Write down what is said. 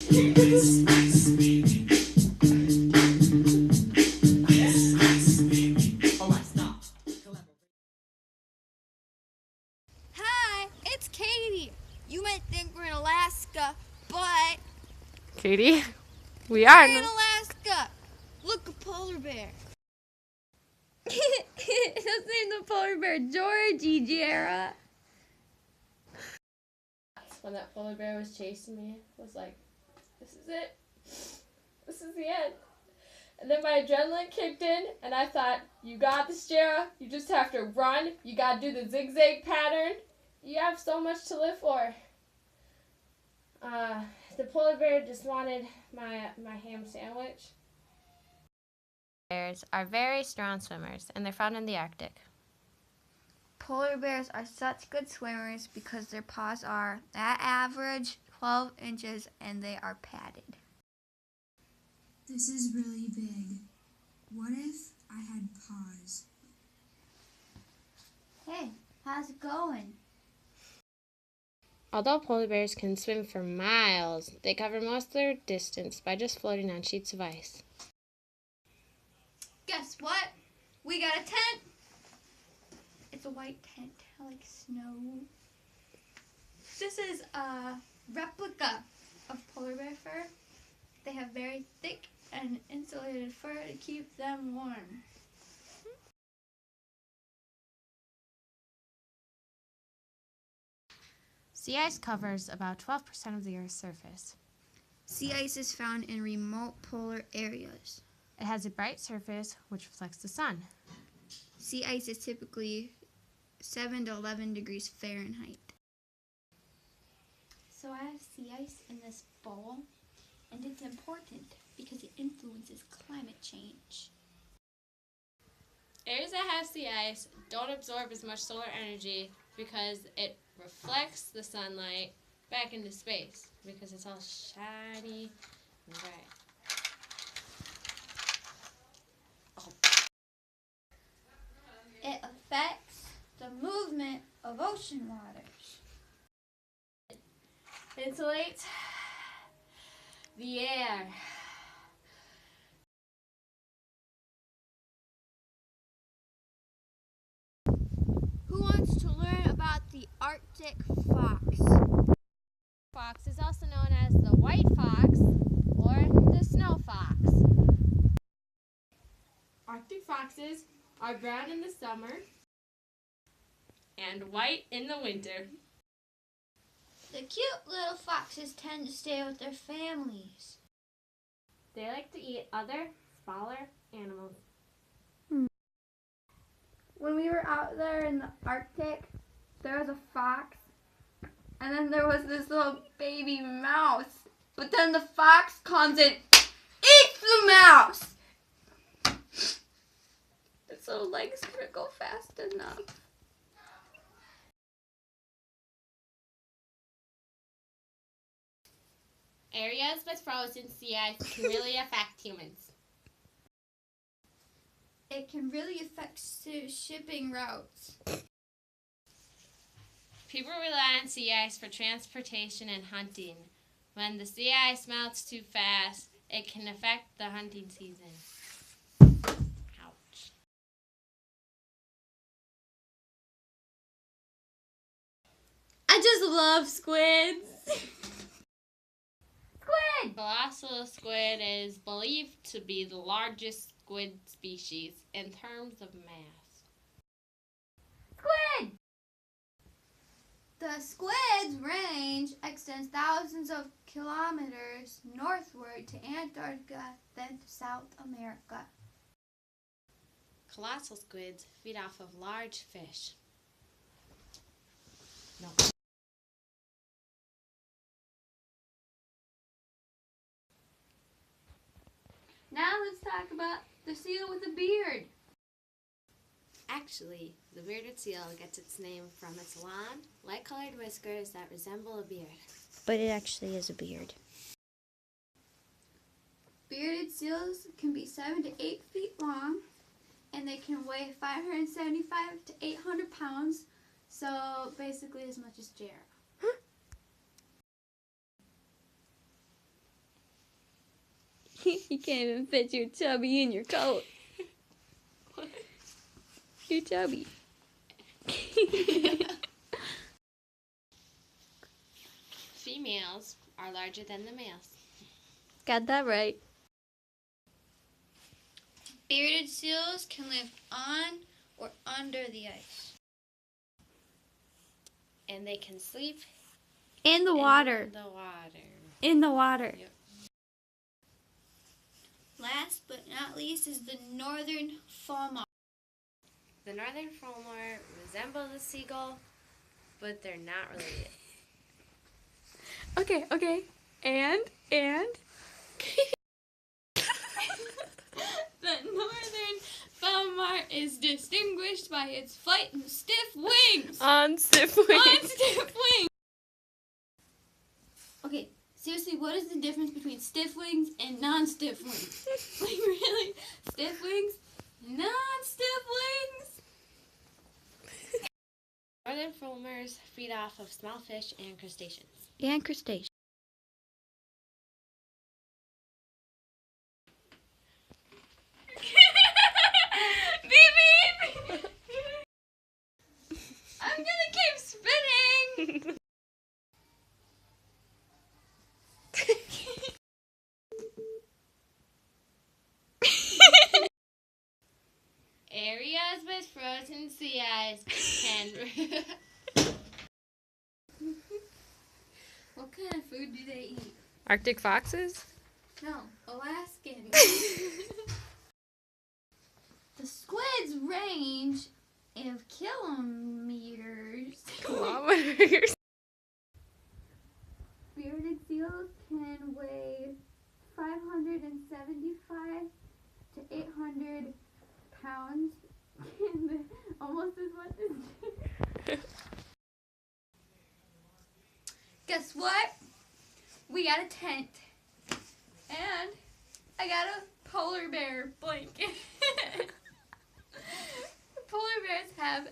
Hi, it's Katie. You might think we're in Alaska, but Katie, we are. we're in Alaska. Look, a polar bear. Let's name the polar bear Georgie, Jara. When that polar bear was chasing me, I was like, this is it. This is the end. And then my adrenaline kicked in, and I thought, you got this, Jara. You just have to run. You got to do the zigzag pattern. You have so much to live for. The polar bear just wanted my ham sandwich. Bears are very strong swimmers, and they're found in the Arctic. Polar bears are such good swimmers because their paws are, at average, 12 inches and they are padded. This is really big. What if I had paws? Hey, how's it going? Although polar bears can swim for miles, they cover most of their distance by just floating on sheets of ice. Guess what? We got a tent. It's a white tent, like snow. This is a replica of polar bear fur. They have very thick and insulated fur to keep them warm. Sea ice covers about 12% of the Earth's surface. Sea ice is found in remote polar areas. It has a bright surface which reflects the sun. Sea ice is typically 7 to 11 degrees Fahrenheit. So I have sea ice in this bowl, and it's important because it influences climate change. Areas that have sea ice don't absorb as much solar energy because it reflects the sunlight back into space because it's all shiny and bright. It affects the movement of ocean waters. It insulates the air. Who wants to learn about the Arctic fox? Fox is also known as the white fox or the snow fox. Arctic foxes are brown in the summer and white in the winter. The cute little foxes tend to stay with their families. They like to eat other smaller animals. When we were out there in the Arctic, there was a fox, and then there was this little baby mouse. But then the fox comes and eats the mouse! Its little legs couldn't go fast enough. Areas with frozen sea ice can really affect humans. It can really affect shipping routes. People rely on sea ice for transportation and hunting. When the sea ice melts too fast, it can affect the hunting season. Ouch. I just love squids. Squid! Colossal squid is believed to be the largest squid species in terms of mass. Squid! The squid's range extends thousands of kilometers northward to Antarctica, then to South America. Colossal squids feed off of large fish. No. Now let's talk about the seal with a beard. Actually, the bearded seal gets its name from its long, light-colored whiskers that resemble a beard. But it actually is a beard. Bearded seals can be 7 to 8 feet long, and they can weigh 575 to 800 pounds, so basically as much as Jara. You can't even fit your chubby in your coat. You're chubby. Females are larger than the males. Got that right. Bearded seals can live on or under the ice. And they can sleep In the water. in the water. In the water. Yep. Last but not least is the northern fulmar. The northern fulmar resembles a seagull, but they're not related. Okay. And the northern fulmar is distinguished by its flight and stiff wings. On stiff wings. On stiff wings. Okay, seriously, what is the difference between stiff wings and non-stiff wings? Like really, stiff wings, non-stiff wings. Northern fulmars feed off of small fish and crustaceans. And crustaceans. Beep beep. I'm gonna keep spinning. Areas with frozen sea ice can. What kind of food do they eat? Arctic foxes? No, Alaskan. The squids range of kilometers. Kilometers. Bearded seals can weigh 575 to 800 pounds. Almost as much as. Guess what? We got a tent. And I got a polar bear blanket. Polar bears have